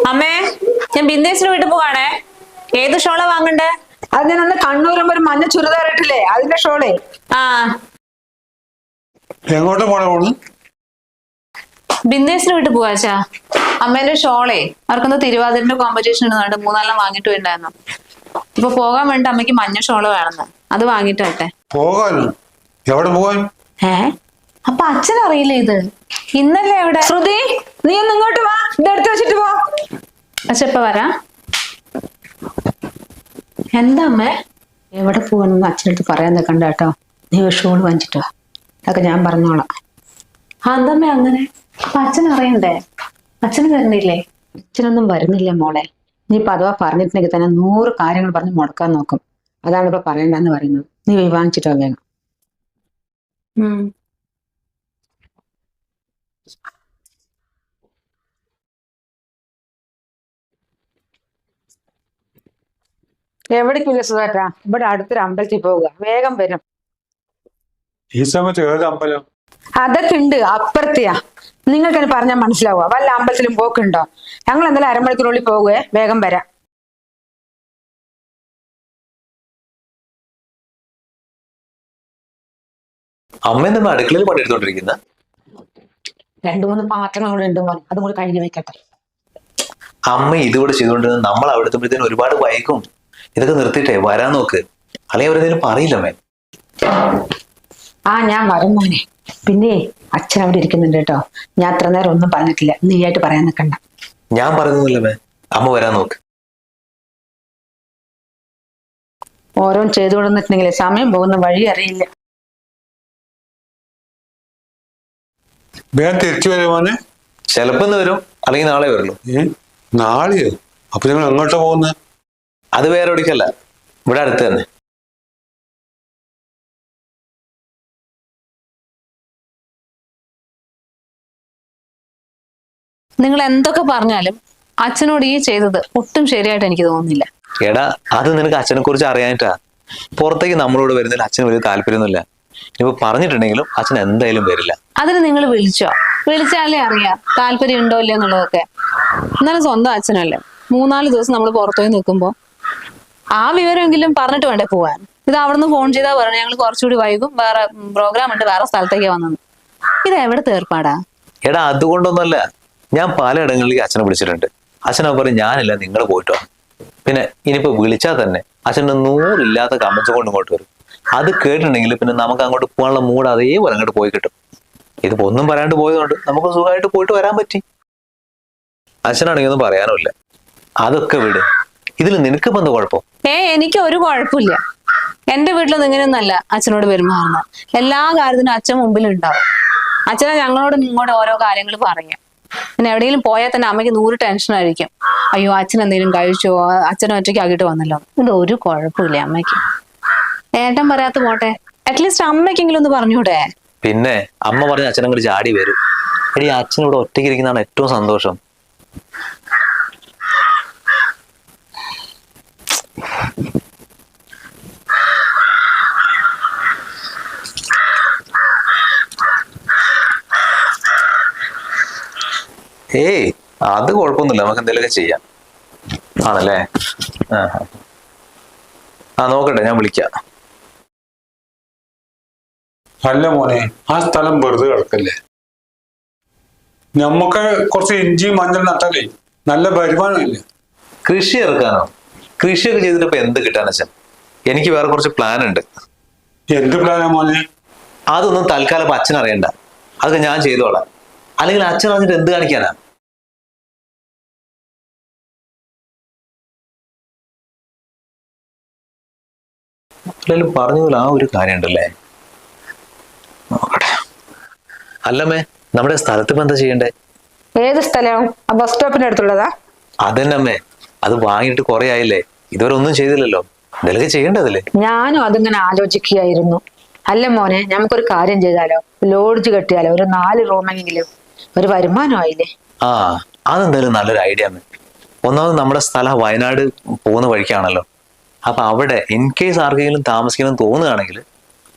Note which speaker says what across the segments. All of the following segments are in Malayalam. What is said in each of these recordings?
Speaker 1: അമ്മേ, ഞാൻ ബിന്ദേസിന് വീട്ടിൽ പോവാണേ. ഏത് ഷോളാ വാങ്ങണ്ടേ?
Speaker 2: അത് ഞാൻ അന്ന് കണ്ണൂരുമ്പോ ഒരു മഞ്ഞ ചുരിദാർ ഇട്ടില്ലേ, അതിന്റെ ഷോളേ.
Speaker 1: ആ,
Speaker 3: എങ്ങോട്ട് പോണു?
Speaker 1: ബിന്ദേസിന് വീട്ടിൽ പോവാച്ചാ. അമ്മേന്റെ ഷോളേ അവർക്കൊന്ന് തിരുവാതിരന്റെ കോമ്പറ്റീഷൻ ഉണ്ട്, 3-4 വാങ്ങിട്ട് വേണ്ടായിരുന്നു. ഇപ്പൊ പോകാൻ വേണ്ടി അമ്മയ്ക്ക് മഞ്ഞ ഷോള് വേണമെന്ന്, അത് വാങ്ങിട്ട് വരട്ടെ.
Speaker 3: പോകാനോ? എവിടെ പോകാൻ?
Speaker 1: അപ്പൊ അച്ഛൻ അറിയില്ലേ ഇത്? ഇന്നല്ലേ എവിടെ?
Speaker 2: ശ്രുതി, നീ ഒന്ന് ഇങ്ങോട്ട് വാ, ഇതെടുത്ത് വെച്ചിട്ട് പോ.
Speaker 1: അച്ഛ ഇപ്പൊ വരാ. എന്താ അമ്മേ?
Speaker 2: എവിടെ പോവാനൊന്നും അച്ഛനടുത്ത് പറയാൻ നിൽക്കണ്ട കേട്ടോ. നീ ഒരു ഷോൾ വാങ്ങിച്ചിട്ടോ, അതൊക്കെ ഞാൻ പറഞ്ഞോളാം.
Speaker 1: അന്തമ്മേ അങ്ങനെ? അപ്പൊ അച്ഛൻ അറിയണ്ടേ? അച്ഛന് വരുന്നില്ലേ?
Speaker 2: അച്ഛനൊന്നും വരുന്നില്ല മോളെ. നീ ഇപ്പൊ അഥവാ പറഞ്ഞിട്ടുണ്ടെങ്കിൽ തന്നെ 100 കാര്യങ്ങൾ പറഞ്ഞ് മുടക്കാൻ നോക്കും. അതാണ് ഇപ്പൊ പറയണ്ടെന്ന് പറയുന്നത്. നീ പോയി വാങ്ങിച്ചിട്ടോ വേണം. എവിടേക്കില്ല സുധാട്ടാ, ഇവിടെ അടുത്തൊരു അമ്പലത്തിൽ പോവുക, വേഗം വരും.
Speaker 3: ഈ സമയത്ത് ഏത് അമ്പലം?
Speaker 2: അതൊക്കെ ഉണ്ട് അപ്പുറത്തെയാ. നിങ്ങൾക്ക് അത് പറഞ്ഞാൽ മനസ്സിലാവുക. വല്ല അമ്പലത്തിലും പോക്കുണ്ടോ? ഞങ്ങൾ എന്തായാലും അരമണിക്കൂറിനുള്ളിൽ പോകുവേ, വേഗം വരാം.
Speaker 4: അമ്മ എന്താ അടുക്കളയിൽ പണിയെടുത്തോണ്ടിരിക്കുന്ന?
Speaker 2: 2-3 പാത്രങ്ങൾ കൂടെ ഉണ്ട് മോനെ, അതും കൂടി കഴുകി വെക്കട്ടെ.
Speaker 4: അമ്മ ഇതുകൂടെ ചെയ്തുകൊണ്ടിരുന്ന നമ്മൾ അവിടെ എത്തുമ്പോഴത്തേനും ഒരുപാട് വൈകും. ഇതൊക്കെ നിർത്തിയിട്ടേ വരാൻ നോക്ക്, അല്ലെങ്കിൽ അവരെന്തെങ്കിലും പറയില്ലമ്മേ.
Speaker 2: ഞാൻ വരും മോനെ. പിന്നെ അച്ഛൻ അവിടെ ഇരിക്കുന്നുണ്ട് കേട്ടോ. ഞാൻ അത്ര നേരം ഒന്നും പറഞ്ഞിട്ടില്ല, നീയായിട്ട് പറയാൻ നിൽക്കണ്ട.
Speaker 4: ഞാൻ പറയുന്നില്ലമ്മേ, അമ്മ വരാൻ നോക്ക്.
Speaker 2: ഓരോന്ന് ചെയ്തു കൊടുത്തിട്ടുണ്ടെങ്കിൽ സമയം പോകുന്ന വഴി അറിയില്ല.
Speaker 3: വേഗം തിരിച്ചു വരുവാന്?
Speaker 4: ചിലപ്പോ ഇന്ന് വരും, അല്ലെങ്കിൽ നാളെ വരുള്ളൂ.
Speaker 3: നാളെയോ? അപ്പൊ നിങ്ങൾ എങ്ങോട്ടാ പോകുന്നത്?
Speaker 4: അത് വേറെ എവിടേക്കല്ല, ഇവിടെ അടുത്ത് തന്നെ.
Speaker 1: നിങ്ങൾ എന്തൊക്കെ പറഞ്ഞാലും അച്ഛനോട് ഈ ചെയ്തത് ഒട്ടും ശരിയായിട്ട് എനിക്ക് തോന്നുന്നില്ല.
Speaker 4: എടാ, അത് നിനക്ക് അച്ഛനെ കുറിച്ച് അറിയാനിട്ടാ. പുറത്തേക്ക് നമ്മളോട് വരുന്നതിൽ അച്ഛന് വലിയ താല്പര്യമൊന്നുമില്ല. ഇനിയിപ്പോ പറഞ്ഞിട്ടുണ്ടെങ്കിലും അച്ഛൻ എന്തായാലും വരില്ല.
Speaker 1: അതിന് നിങ്ങൾ വിളിച്ചാലേ അറിയാം താല്പര്യം ഉണ്ടോ ഇല്ലയോ എന്നുള്ളതൊക്കെ. എന്നാലും സ്വന്തം അച്ഛനല്ലേ, 3-4 ദിവസം നമ്മൾ പുറത്തുപോയി നിൽക്കുമ്പോ ആ വിവരമെങ്കിലും പറഞ്ഞിട്ട് വേണ്ടേ പോവാൻ. ഇത് അവിടുന്ന് ഫോൺ ചെയ്താൽ പറഞ്ഞു ഞങ്ങൾ കുറച്ചുകൂടി വൈകും, വേറെ പ്രോഗ്രാം ഉണ്ട്, വേറെ സ്ഥലത്തേക്ക് വന്നത്. ഇത് എവിടെ തീർപ്പാടാ?
Speaker 4: എടാ, അതുകൊണ്ടൊന്നുമല്ല. ഞാൻ പലയിടങ്ങളിലേക്ക് അച്ഛനെ വിളിച്ചിട്ടുണ്ട്. അച്ഛനെ പറയും ഞാനില്ല, നിങ്ങൾ പോയിട്ടോ. പിന്നെ ഇനിയിപ്പോ വിളിച്ചാൽ തന്നെ അച്ഛൻ്റെ 100 ഇല്ലാത്ത കമൻസ് കൊണ്ട് ഇങ്ങോട്ട് വരും. അത് കേട്ടിട്ടുണ്ടെങ്കിൽ പിന്നെ നമുക്ക് അങ്ങോട്ട് പോകാനുള്ള മൂഡ് അതേപോലെ അങ്ങോട്ട് പോയി കിട്ടും. ഇതിപ്പോ ഒന്നും പറയാണ്ട് പോയതുകൊണ്ട് നമുക്ക് സുഖമായിട്ട് പോയിട്ട് വരാൻ പറ്റി. അച്ഛനാണെങ്കിൽ ഒന്നും പറയാനുമില്ല. അതൊക്കെ വിട്. ഇതിൽ നിനക്കിപ്പോ എന്താ കുഴപ്പം?
Speaker 1: എനിക്ക് ഒരു കുഴപ്പമില്ല. എന്റെ വീട്ടിലൊന്നും ഇങ്ങനെയൊന്നല്ല അച്ഛനോട് പെരുമാറുന്ന. എല്ലാ കാര്യത്തിനും അച്ഛൻ മുമ്പിൽ ഉണ്ടാവും. അച്ഛനെ ഞങ്ങളോട് ഇങ്ങോട്ട് ഓരോ കാര്യങ്ങൾ പറയാം. പിന്നെ എവിടെയെങ്കിലും പോയാൽ തന്നെ അമ്മയ്ക്ക് 100 ടെൻഷനായിരിക്കും. അയ്യോ, അച്ഛൻ എന്തെങ്കിലും കഴിച്ചോ, അച്ഛനെ ഒറ്റയ്ക്ക് ആക്കിയിട്ട് വന്നല്ലോ. ഇത് ഒരു കുഴപ്പമില്ല അമ്മയ്ക്ക്. ഏട്ടൻ പറയാത്ത പോട്ടെ, അറ്റ്ലീസ്റ്റ് അമ്മയ്ക്കെങ്കിലും ഒന്ന് പറഞ്ഞൂടെ?
Speaker 4: പിന്നെ അമ്മ പറഞ്ഞ അച്ഛനങ്ങോട്ട് ചാടി വരും. എടി, അച്ഛൻ ഇവിടെ ഒറ്റയ്ക്ക് ഇരിക്കുന്നതാണ് ഏറ്റവും സന്തോഷം. അത് കുഴപ്പമൊന്നുമില്ല, നമുക്ക് എന്തെങ്കിലുമൊക്കെ ചെയ്യാം. ആണല്ലേ? നോക്കട്ടെ, ഞാൻ വിളിക്കാം.
Speaker 3: അല്ല മോനെ, ആ സ്ഥലം വെറുതെ കിടക്കല്ലേ? ഞമ്മക്ക് കുറച്ച് ഇഞ്ചി മഞ്ഞൾ നട്ടാലേ നല്ല വരുമാനമല്ലേ?
Speaker 4: കൃഷി ഇറക്കാനോ? കൃഷിയൊക്കെ ചെയ്തിട്ട് ഇപ്പൊ എന്ത് കിട്ടാൻ അച്ഛൻ? എനിക്ക് വേറെ കുറച്ച് പ്ലാൻ ഉണ്ട്.
Speaker 3: എന്ത് പ്ലാനാ മോനെ?
Speaker 4: അതൊന്നും തൽക്കാലം അച്ഛൻ അറിയണ്ട, അതൊക്കെ ഞാൻ ചെയ്തോളാം. അല്ലെങ്കിൽ അച്ഛൻ അറിഞ്ഞിട്ട് എന്ത് കാണിക്കാനാ? പറഞ്ഞ പോലെ ആ ഒരു കാര്യം ഉണ്ടല്ലേ? നോക്കട്ടെ. അല്ലമ്മേ, നമ്മുടെ സ്ഥലത്ത് ഇപ്പൊ എന്താ ചെയ്യണ്ടേ?
Speaker 2: ഏത് സ്ഥലം? ആ ബസ് സ്റ്റോപ്പിന്റെ അടുത്തുള്ളതാ?
Speaker 4: അതന്നെ അമ്മേ, അത് വാങ്ങിയിട്ട് കുറെ ആയില്ലേ, ഇതുവരെ ഒന്നും ചെയ്തില്ലല്ലോ. എന്തെങ്കിലും ചെയ്യേണ്ടതല്ലേ?
Speaker 2: ഞാനും അതിങ്ങനെ ആലോചിക്കുകയായിരുന്നു. അല്ല മോനെ, നമുക്കൊരു കാര്യം ചെയ്താലോ? ലോഡ്ജ് കെട്ടിയാലോ? ഒരു 4 റൂമെങ്കിലും ഒരു വരുമാനമായില്ലേ?
Speaker 4: അതെന്തായാലും നല്ലൊരു ഐഡിയ ആണ്. ഒന്നാമത് നമ്മുടെ സ്ഥലം വയനാട് പോകുന്ന വഴിക്കാണല്ലോ. അപ്പൊ അവിടെ ഇൻ കേസ് ആർക്കെങ്കിലും താമസിക്കണം തോന്നുകയാണെങ്കിൽ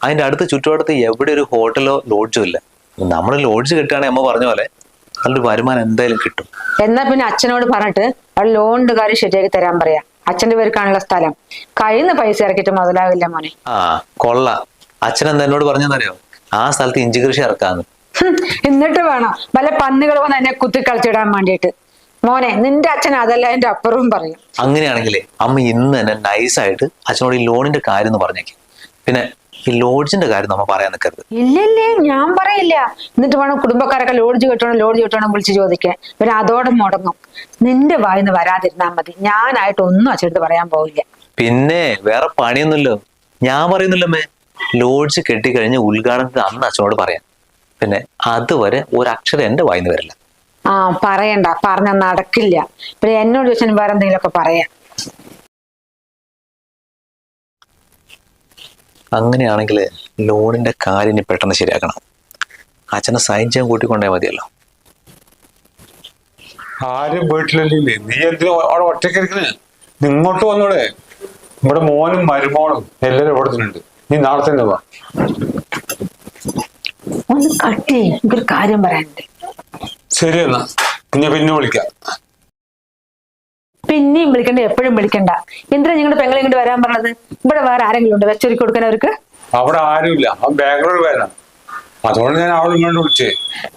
Speaker 4: അതിന്റെ അടുത്ത് ചുറ്റുവട്ടത്ത് എവിടെ ഒരു ഹോട്ടലോ ലോഡ്ജോ ഇല്ല. നമ്മൾ ലോഡ്ജ് കെട്ടുകയാണെങ്കിൽ അമ്മ പറഞ്ഞ പോലെ നല്ലൊരു വരുമാനം എന്തായാലും കിട്ടും.
Speaker 2: എന്നാ പിന്നെ അച്ഛനോട് പറഞ്ഞിട്ട് അവൾ ലോണിന്റെ കാര്യം ശരിയാക്കി തരാൻ പറയാ. അച്ഛന്റെ പേർക്കാണുള്ള സ്ഥലം, കയ്യിന്ന് പൈസ ഇറക്കിയിട്ട് മുതലാവില്ല മോനെ.
Speaker 4: ആ കൊള്ളാം. അച്ഛൻ എന്താ എന്നോട് പറഞ്ഞെന്നറിയോ? ആ സ്ഥലത്ത് ഇഞ്ചി കൃഷി ഇറക്കാന്ന്.
Speaker 2: എന്നിട്ട് വേണം വല്ല പന്നികൾ വന്ന് എന്നെ കുത്തി കളിച്ചിടാൻ വേണ്ടിയിട്ട്. മോനെ നിന്റെ അച്ഛൻ അതല്ല എന്റെ അപ്പുറവും പറയും.
Speaker 4: അങ്ങനെയാണെങ്കിലേ അമ്മ ഇന്ന് തന്നെ നൈസായിട്ട് അച്ഛനോട് ഈ ലോണിന്റെ കാര്യം ഒന്ന് പറഞ്ഞേക്കും. പിന്നെ ഈ ലോഡ്ജിന്റെ കാര്യം നമ്മ പറയാൻ നിൽക്കരുത്.
Speaker 2: ഇല്ലല്ലേ, ഞാൻ പറയില്ല. എന്നിട്ട് വേണം കുടുംബക്കാരൊക്കെ ലോഡ്ജ് കിട്ടണം വിളിച്ച് ചോദിക്കാൻ. പിന്നെ അതോടെ മുടങ്ങും. നിന്റെ വായിന്ന് വരാതിരുന്നാ മതി. ഞാനായിട്ട് ഒന്നും അച്ഛനടുത്ത് പറയാൻ പോവില്ല.
Speaker 4: പിന്നെ വേറെ പണിയൊന്നുമില്ലോ. ഞാൻ പറയുന്നില്ലമ്മേ, ലോഡ്ജ് കെട്ടിക്കഴിഞ്ഞ് ഉദ്ഘാടനത്തിന് അന്ന് അച്ഛനോട് പറയാം. പിന്നെ അതുവരെ ഒരക്ഷരം എന്റെ വായിന്ന് വരില്ല.
Speaker 2: ആ പറയണ്ട, പറഞ്ഞ നടക്കില്ല. പിന്നെ എന്നോട് ചോദിച്ചാൽ വേറെ എന്തെങ്കിലുമൊക്കെ പറയാം.
Speaker 4: അങ്ങനെയാണെങ്കിൽ ലോണിന്റെ കാര്യം ഇനി പെട്ടെന്ന് ശരിയാക്കണം. അച്ഛനെ സൈൻ ചെയ്യാൻ കൂട്ടിക്കൊണ്ടേ മതിയല്ലോ.
Speaker 3: ആരും വീട്ടിലല്ലേ, നീ എന്തിനാ അവിടെ ഒറ്റയ്ക്ക് ഇരിക്കണേ? ഇങ്ങോട്ട് വന്നോടെ. ഇവിടെ മോനും മരുമോളും എല്ലാരും ഇവിടെ തന്നെ ഉണ്ട്. നീ നാളെ തന്നെ വാ.
Speaker 2: ഒന്ന് കട്ടി, എനിക്കൊരു കാര്യം പറയാനുണ്ട്.
Speaker 3: ശരി എന്നാ, പിന്നെ വിളിക്കാം.
Speaker 2: പിന്നെയും വിളിക്കണ്ട, എപ്പോഴും വിളിക്കണ്ട. എന്തിനാ നിങ്ങളുടെ പെങ്ങളെ ഇങ്ങോട്ട് വരാൻ പറഞ്ഞത്? ഇവിടെ വേറെ ആരെങ്കിലും ഉണ്ട് വെച്ചൊരുക്കി കൊടുക്കാൻ അവർക്ക്?
Speaker 3: അവിടെ ആരുമില്ല, അവൻ ബാംഗ്ലൂർ വരാം. അതുകൊണ്ട് ഞാൻ അവൾ ഇങ്ങോട്ട് വിളിച്ചേ.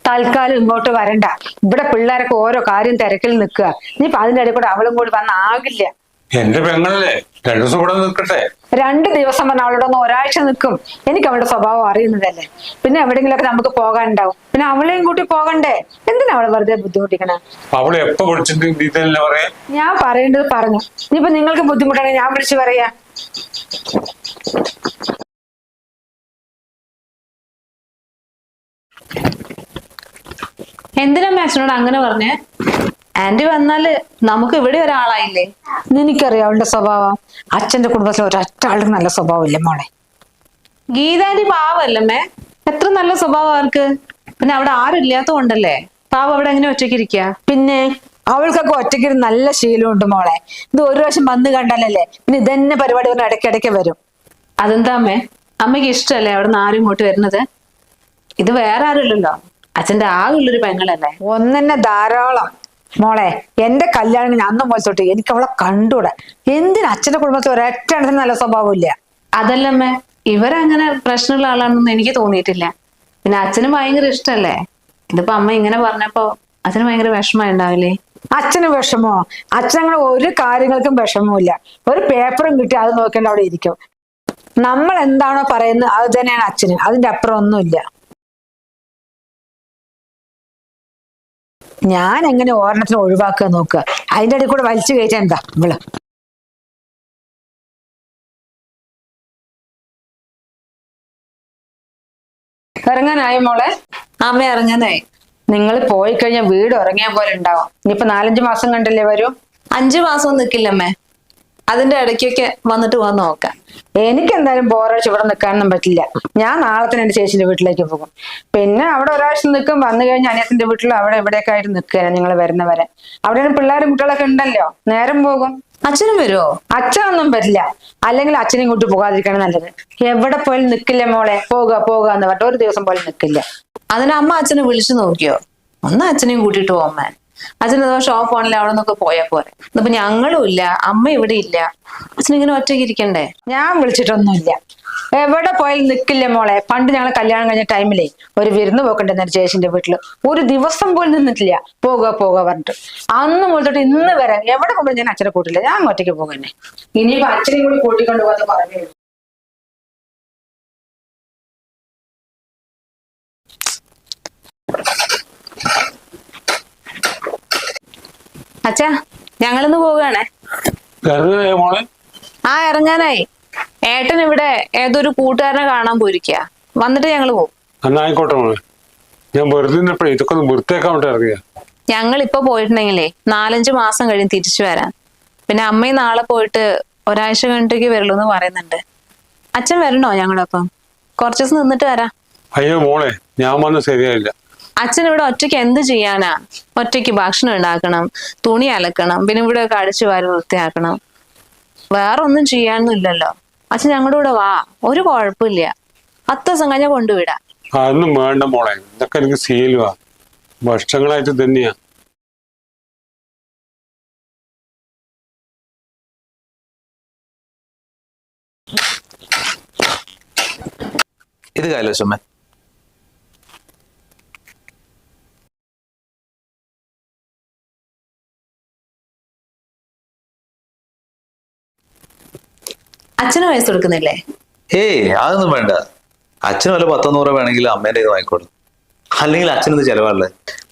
Speaker 2: തൽക്കാലം ഇങ്ങോട്ട് വരണ്ട. ഇവിടെ പിള്ളേരൊക്കെ ഓരോ കാര്യം തിരക്കിൽ നിൽക്കുക. ഇനിയിപ്പൊ അതിന്റെ ഇടയിൽ കൂടെ അവളും കൂടി വന്നാകില്ല.
Speaker 3: എന്റെ പെങ്ങളല്ലേ, 2 ദിവസം ഇവിടെ നിൽക്കട്ടെ.
Speaker 2: 2 ദിവസം പറഞ്ഞ അവളോട് ഒന്ന് ഒരാഴ്ച നിൽക്കും. എനിക്ക് അവളുടെ സ്വഭാവം അറിയുന്നതല്ലേ. പിന്നെ എവിടെയെങ്കിലൊക്കെ നമുക്ക് പോകാനുണ്ടാവും. പിന്നെ അവളെയും കൂട്ടി പോകണ്ടേ? എന്തിനാ അവളെ വെറുതെ ബുദ്ധിമുട്ടിക്കണേ?
Speaker 3: അവളെ എപ്പോ വിളിച്ചിട്ട് ഇതല്ലേ പറയാ?
Speaker 2: ഞാൻ പറയേണ്ടത് പറഞ്ഞു. ഇനിയിപ്പൊ നിങ്ങൾക്ക് ബുദ്ധിമുട്ടാണെങ്കിൽ ഞാൻ വിളിച്ചു പറയാ.
Speaker 1: എന്തിനമ്മ അച്ഛനോട് അങ്ങനെ പറഞ്ഞേ? ആന്റി വന്നാല് നമുക്ക് ഇവിടെ ഒരാളായില്ലേ?
Speaker 2: നിനക്കറിയാം അവളുടെ സ്വഭാവം. അച്ഛന്റെ കുടുംബത്തിൽ ഒരൊറ്റ ആളും നല്ല സ്വഭാവം ഇല്ല മോളെ.
Speaker 1: ഗീതാന്റി പാവല്ലമ്മേ, എത്ര നല്ല സ്വഭാവം അവർക്ക്. പിന്നെ അവിടെ ആരും ഇല്ലാത്തതുകൊണ്ടല്ലേ പാവം അവിടെ എങ്ങനെ ഒറ്റയ്ക്ക് ഇരിക്കുക.
Speaker 2: പിന്നെ അവൾക്കൊക്കെ ഒറ്റയ്ക്ക് നല്ല ശീലമുണ്ട് മോളെ. ഇത് ഒരു പ്രാവശ്യം വന്ന് കണ്ടാലല്ലേ പിന്നെ ഇതന്നെ പരിപാടി പറഞ്ഞ ഇടയ്ക്കിടയ്ക്ക് വരും.
Speaker 1: അതെന്താ അമ്മേ, അമ്മയ്ക്ക് ഇഷ്ടല്ലേ അവിടെ നിന്ന് ആരും ഇങ്ങോട്ട് വരുന്നത്? ഇത് വേറെ ആരുമില്ലല്ലോ, അച്ഛന്റെ ആകെയുള്ളൊരു പെങ്ങളല്ലേ.
Speaker 2: ഒന്നെന്നെ ധാരാളം മോളെ. എന്റെ കല്യാണം അന്ന് മുതൽ തൊട്ട് എനിക്ക് അവളെ കണ്ടൂടെ. എന്തിനാ അച്ഛന്റെ കുടുംബത്തിൽ ഒരൊറ്റ എണ്ണത്തിന് നല്ല സ്വഭാവം ഇല്ല.
Speaker 1: അതല്ലമ്മേ, ഇവരങ്ങനെ പ്രശ്നമുള്ള ആളാണെന്ന് എനിക്ക് തോന്നിയിട്ടില്ല. പിന്നെ അച്ഛനും ഭയങ്കര ഇഷ്ടല്ലേ. ഇതിപ്പോ അമ്മ ഇങ്ങനെ പറഞ്ഞപ്പോ അച്ഛന് ഭയങ്കര വിഷമം ഉണ്ടാവില്ലേ?
Speaker 2: അച്ഛന് വിഷമോ? അച്ഛനങ്ങനെ ഒരു കാര്യങ്ങൾക്കും വിഷമമില്ല. ഒരു പേപ്പറും കിട്ടി അത് നോക്കേണ്ട അവിടെ ഇരിക്കും. നമ്മൾ എന്താണോ പറയുന്നത് അത് തന്നെയാണ് അച്ഛന്. അതിന്റെ അപ്പുറം ഒന്നുമില്ല. ഞാൻ എങ്ങനെ ഓരണത്തിന് ഒഴിവാക്കുക നോക്കുക. അതിന്റെ ഇടയിൽ കൂടെ വലിച്ചു കയറ്റാൻ എന്താ ഇവള്? ഇറങ്ങാനായി മോളെ?
Speaker 1: അമ്മ ഇറങ്ങാനായി.
Speaker 2: നിങ്ങൾ പോയി കഴിഞ്ഞാൽ വീട് ഉറങ്ങിയ പോലെ ഉണ്ടാവും. ഇനിയിപ്പോ 4-5 മാസം കണ്ടല്ലേ വരൂ.
Speaker 1: 5 മാസം നിൽക്കില്ലമ്മേ, അതിന്റെ ഇടയ്ക്കൊക്കെ വന്നിട്ട് വന്ന് നോക്കാം.
Speaker 2: എനിക്ക് എന്തായാലും ബോറാഴ്ച ഇവിടെ നിൽക്കാനൊന്നും പറ്റില്ല. ഞാൻ നാളെ തന്നെ എന്റെ ചേച്ചിന്റെ വീട്ടിലേക്ക് പോകും. പിന്നെ അവിടെ ഒരാഴ്ച നിൽക്കും. വന്നു കഴിഞ്ഞാൽ അനിയത്തിന്റെ വീട്ടിലും അവിടെ എവിടെയൊക്കെ ആയിട്ട് നിൽക്കുക നിങ്ങൾ വരുന്നവരെ. അവിടെ പിള്ളേരും കുട്ടികളൊക്കെ ഉണ്ടല്ലോ, നേരം പോകും.
Speaker 1: അച്ഛനും വരുമോ?
Speaker 2: അച്ഛനൊന്നും പറ്റില്ല. അല്ലെങ്കിൽ അച്ഛനെയും കൂട്ടി പോകാതിരിക്കണം നല്ലത്. എവിടെ പോയാലും നിൽക്കില്ല മോളെ. പോകുക എന്ന് പറഞ്ഞിട്ട് ഒരു ദിവസം പോലും നിൽക്കില്ല.
Speaker 1: അതിന് അമ്മ അച്ഛനെ വിളിച്ചു നോക്കിയോ? ഒന്ന് അച്ഛനെയും കൂട്ടിയിട്ട് പോകാൻ. അച്ഛൻ ഏതോ ഷോപ്പ് ആണല്ലേ, അവിടെ നിന്നൊക്കെ പോയാൽ പോരെ. ഇന്നിപ്പോ ഞങ്ങളും ഇല്ല, അമ്മ ഇവിടെ ഇല്ല, അച്ഛനിങ്ങനെ ഒറ്റയ്ക്ക് ഇരിക്കണ്ടേ?
Speaker 2: ഞാൻ വിളിച്ചിട്ടൊന്നുമില്ല. എവിടെ പോയാലും നിൽക്കില്ല മോളെ. പണ്ട് ഞങ്ങൾ കല്യാണം കഴിഞ്ഞ ടൈമിലേ ഒരു വിരുന്ന് പോക്കണ്ടെന്ന ചേച്ചിന്റെ വീട്ടില് ഒരു ദിവസം പോലും നിന്നിട്ടില്ല. പോകുക പറഞ്ഞിട്ട് അന്ന് മുതൽ ഇന്ന് വരെ എവിടെ പോകുമ്പോൾ ഞാൻ അച്ഛനെ കൂട്ടില്ല. ഞാൻ ഒറ്റയ്ക്ക് പോകുന്നേ. ഇനിയിപ്പോ അച്ഛനെയും കൂടി കൂട്ടിക്കൊണ്ട് പോകാന്ന് പറഞ്ഞു.
Speaker 1: അച്ഛാ, ഞങ്ങളിന്ന് പോവുകയാണേ.
Speaker 3: മോളെ
Speaker 1: ആ ഇറങ്ങാനായി. ഏട്ടൻ ഇവിടെ ഏതൊരു കൂട്ടുകാരനെ കാണാൻ പോയിരിക്കുക. വന്നിട്ട് ഞങ്ങള് പോകും.
Speaker 3: എന്നാ ആയിക്കോട്ടെ മോളെ. ഞാൻ വെറുതെ നിന്നപ്പോഴേ ഇതൊക്കെ ഒന്ന് വൃത്തിയാക്കാൻ വേണ്ടി ഇറങ്ങിയ.
Speaker 1: ഞങ്ങൾ ഇപ്പൊ പോയിട്ടുണ്ടെങ്കിലേ 4-5 മാസം കഴിഞ്ഞ് തിരിച്ചു വരാൻ. പിന്നെ അമ്മയും നാളെ പോയിട്ട് ഒരാഴ്ച കഴിഞ്ഞിട്ടേക്ക് വരുള്ളൂ എന്ന് പറയുന്നുണ്ട്. അച്ഛൻ വരണോ ഞങ്ങളൊപ്പം? കുറച്ച് ദിവസം നിന്നിട്ട് വരാം.
Speaker 3: അയ്യോ മോളെ, ഞാൻ വന്ന് ശരിയായില്ല.
Speaker 1: അച്ഛൻ ഇവിടെ ഒറ്റയ്ക്ക് എന്ത് ചെയ്യാനാ? ഒറ്റയ്ക്ക് ഭക്ഷണം ഉണ്ടാക്കണം, തുണി അലക്കണം, പിന്നെ ഇവിടെ ഒക്കെ അടിച്ചു വാരി വൃത്തിയാക്കണം. വേറെ ഒന്നും ചെയ്യാനൊന്നും ഇല്ലല്ലോ. അച്ഛൻ ഞങ്ങളുടെ കൂടെ വാ, ഒരു കുഴപ്പമില്ല. 10 ദിവസം കഴിഞ്ഞാൽ കൊണ്ടുവിടാം.
Speaker 3: അതൊന്നും വേണ്ട മോളെ, ഇതൊക്കെ എനിക്ക് ശീലമാ. വർഷങ്ങളായിട്ട് തന്നെയാ.
Speaker 4: ഇത് കൈലാസമ്മേ.
Speaker 1: അച്ഛന് വയസ്സ് കൊടുക്കുന്നില്ലേ?
Speaker 4: ഏയ് അതൊന്നും വേണ്ട. അച്ഛന് വല്ല 100 രൂപ വേണമെങ്കിൽ അമ്മേന്റെ ഇത് വാങ്ങിക്കോളും. അല്ലെങ്കിൽ അച്ഛനത് ചെലവാണല്ലേ.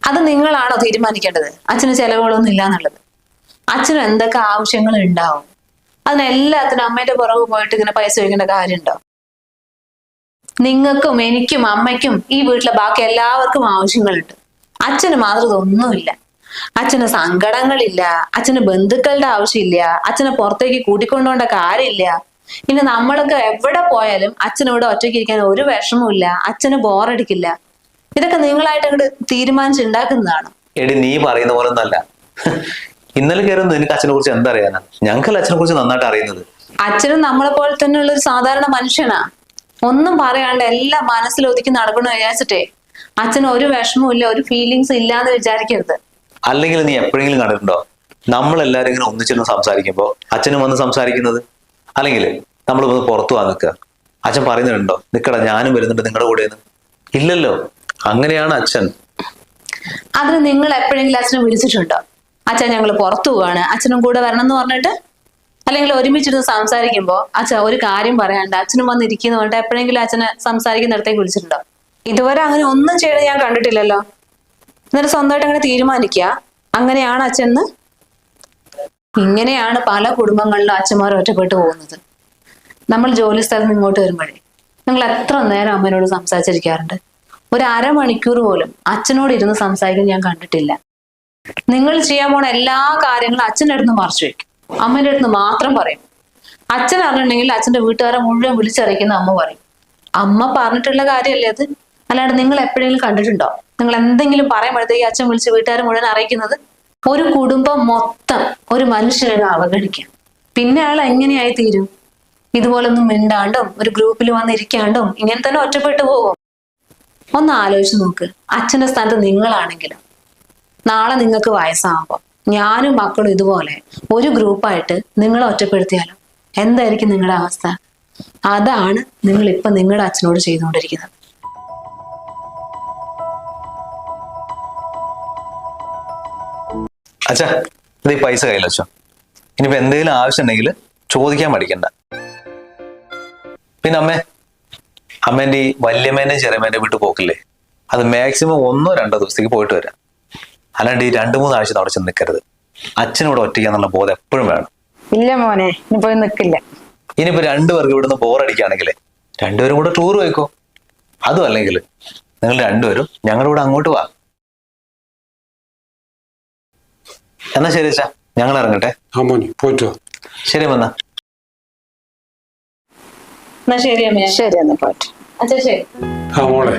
Speaker 1: അത് നിങ്ങളാണോ തീരുമാനിക്കേണ്ടത് അച്ഛന് ചെലവുകളൊന്നും ഇല്ല എന്നുള്ളത്? അച്ഛന് എന്തൊക്കെ ആവശ്യങ്ങൾ ഉണ്ടാവും, അതിനെല്ലാത്തിനും അമ്മേന്റെ പുറകെ പോയിട്ട് ഇങ്ങനെ പൈസ ചോദിക്കേണ്ട കാര്യമുണ്ടോ? നിങ്ങൾക്കും എനിക്കും അമ്മയ്ക്കും ഈ വീട്ടിലെ ബാക്കി എല്ലാവർക്കും ആവശ്യങ്ങളുണ്ട്. അച്ഛന് മാത്രം ഇതൊന്നുമില്ല. അച്ഛന് സങ്കടങ്ങളില്ല, അച്ഛന് ബന്ധുക്കളുടെ ആവശ്യമില്ല, അച്ഛനെ പുറത്തേക്ക് കൂട്ടിക്കൊണ്ടുപോകേണ്ട കാര്യമില്ല. ഇനി നമ്മളൊക്കെ എവിടെ പോയാലും അച്ഛനിവിടെ ഒറ്റയ്ക്ക് ഇരിക്കാൻ ഒരു വിഷമവും, അച്ഛന് ബോറടിക്കില്ല. ഇതൊക്കെ നിങ്ങളായിട്ട് അങ്ങോട്ട് തീരുമാനിച്ചുണ്ടാക്കുന്നതാണ്.
Speaker 4: എടി നീ പറയുന്ന പോലെ ഒന്നല്ല. ഇന്നലെ കയറുന്നു നിനക്ക് അച്ഛനെ കുറിച്ച് എന്താ അറിയാനാ? ഞങ്ങൾക്ക് അച്ഛനെ കുറിച്ച് നന്നായിട്ട് അറിയുന്നത്.
Speaker 1: അച്ഛനും നമ്മളെ പോലെ തന്നെയുള്ള ഒരു സാധാരണ മനുഷ്യനാ. ഒന്നും പറയാണ്ട് എല്ലാം മനസ്സിലൊതുക്കി നടക്കണമെന്ന് വിചാരിച്ചിട്ടേ അച്ഛന് ഒരു വിഷമവും ഇല്ല, ഒരു ഫീലിങ്സ് ഇല്ലാന്ന് വിചാരിക്കരുത്.
Speaker 4: അല്ലെങ്കിൽ നീ എപ്പോഴെങ്കിലും കണ്ടിട്ടുണ്ടോ നമ്മളെല്ലാരും ഇങ്ങനെ ഒന്നിച്ചിരുന്ന് സംസാരിക്കുമ്പോ അച്ഛനും വന്ന് സംസാരിക്കുന്നത്? അല്ലെങ്കിൽ നമ്മൾ വന്ന് പുറത്തു പോകാൻ നിൽക്കുക, അച്ഛൻ പറയുന്നുണ്ടോ നിക്കടാ ഞാനും വരുന്നുണ്ട് നിങ്ങളുടെ കൂടെയെന്ന്? ഇല്ലല്ലോ. അങ്ങനെയാണ് അച്ഛൻ.
Speaker 1: അതിന് നിങ്ങൾ എപ്പോഴെങ്കിലും അച്ഛനെ വിളിച്ചിട്ടുണ്ടോ? അച്ഛൻ ഞങ്ങൾ പുറത്തു പോവാണ്, അച്ഛനും കൂടെ വരണം എന്ന് പറഞ്ഞിട്ട്? അല്ലെങ്കിൽ ഒരുമിച്ചിരുന്ന് സംസാരിക്കുമ്പോ അച്ഛൻ ഒരു കാര്യം പറയാണ്ട് അച്ഛനും വന്നിരിക്കുന്നു പറഞ്ഞിട്ട് എപ്പോഴെങ്കിലും അച്ഛനെ സംസാരിക്കുന്നിടത്തേക്ക് വിളിച്ചിട്ടുണ്ടോ? ഇതുവരെ അങ്ങനെ ഒന്നും ചെയ്യണത് ഞാൻ കണ്ടിട്ടില്ലല്ലോ. എന്നിട്ട് സ്വന്തമായിട്ട് അങ്ങനെ തീരുമാനിക്കുക അങ്ങനെയാണ് അച്ഛന്ന്. ഇങ്ങനെയാണ് പല കുടുംബങ്ങളിലും അച്ഛന്മാർ ഒറ്റപ്പെട്ടു പോകുന്നത്. നമ്മൾ ജോലി സ്ഥലത്ത് നിന്ന് ഇങ്ങോട്ട് വരുമ്പോഴേ നിങ്ങൾ എത്ര നേരം അമ്മേനോട് സംസാരിച്ചിരിക്കാറുണ്ട്? ഒരു അരമണിക്കൂർ പോലും അച്ഛനോട് ഇരുന്ന് സംസാരിക്കുന്നത് ഞാൻ കണ്ടിട്ടില്ല. നിങ്ങൾ ചെയ്യാൻ പോണ എല്ലാ കാര്യങ്ങളും അച്ഛൻ്റെ അടുത്ത് മറച്ചു വെക്കും, അമ്മേന്റെ അടുത്ത് മാത്രം പറയും. അച്ഛൻ അറിഞ്ഞിട്ടുണ്ടെങ്കിൽ അച്ഛന്റെ വീട്ടുകാരെ മുഴുവൻ വിളിച്ചറിയിക്കുന്ന അമ്മ പറയും. അമ്മ പറഞ്ഞിട്ടുള്ള കാര്യമല്ലേ അത്? അല്ലാണ്ട് നിങ്ങൾ എപ്പോഴെങ്കിലും കണ്ടിട്ടുണ്ടോ നിങ്ങൾ എന്തെങ്കിലും പറയുമ്പോഴത്തേക്ക് അച്ഛൻ വിളിച്ച് വീട്ടുകാരെ മുഴുവൻ അറിയിക്കുന്നത്? ഒരു കുടുംബം മൊത്തം ഒരു മനുഷ്യനെ അവഗണിക്കാം. പിന്നെ അയാൾ എങ്ങനെയായി തീരും? ഇതുപോലൊന്നും മിണ്ടാണ്ടും ഒരു ഗ്രൂപ്പിൽ വന്നിരിക്കാണ്ടും ഇങ്ങനെ തന്നെ ഒറ്റപ്പെട്ടു പോകും. ഒന്ന് ആലോചിച്ച് നോക്ക്. അച്ഛന്റെ സ്ഥാനത്ത് നിങ്ങളാണെങ്കിലും നാളെ നിങ്ങൾക്ക് വയസ്സാകുമ്പോൾ ഞാനും മക്കളും ഇതുപോലെ ഒരു ഗ്രൂപ്പായിട്ട് നിങ്ങളെ ഒറ്റപ്പെടുത്തിയാലോ എന്തായിരിക്കും നിങ്ങളുടെ അവസ്ഥ? അതാണ് നിങ്ങൾ ഇപ്പൊ നിങ്ങളുടെ അച്ഛനോട് ചെയ്തുകൊണ്ടിരിക്കുന്നത്.
Speaker 4: അച്ഛാ ഇത് ഈ പൈസ കയ്യിൽ വെച്ചോ. ഇനിയിപ്പോ എന്തെങ്കിലും ആവശ്യം ഉണ്ടെങ്കിൽ ചോദിക്കാൻ പഠിക്കണ്ട. പിന്നെ അമ്മേന്റെ ഈ വല്യമ്മേന്റെ ചെറിയമ്മേന്റെ വീട്ടിൽ പോക്കില്ലേ, അത് മാക്സിമം 1-2 ദിവസത്തേക്ക് പോയിട്ട് വരാം. അല്ലാണ്ട് ഈ 2-3 ആഴ്ച അവിടെ ചെന്ന് നിൽക്കരുത്. അച്ഛനോട് ഒറ്റയ്ക്കാന്നുള്ള ബോധം എപ്പോഴും വേണം.
Speaker 2: ഇല്ല മോനെ, ഇനി പോയി നിൽക്കില്ല.
Speaker 4: ഇനിയിപ്പോ 2 പേർക്ക് ഇവിടുന്ന് ബോറടിക്കുകയാണെങ്കിലേ 2 പേരും കൂടെ ടൂർ പോയിക്കോ. അതും അല്ലെങ്കിൽ നിങ്ങൾ 2 പേരും ഞങ്ങളുടെ കൂടെ അങ്ങോട്ട് വാ. എന്നാ ശരി അച്ഛാ, ഞങ്ങൾ ഇറങ്ങട്ടെ.
Speaker 3: പോയിട്ടോ.
Speaker 4: ശരി വന്നാ.
Speaker 1: എന്നാ ശരി അമ്മ.
Speaker 2: ശരി എന്നാ പോയിട്ട്.
Speaker 1: അച്ഛാ ശരി.
Speaker 3: മോളെ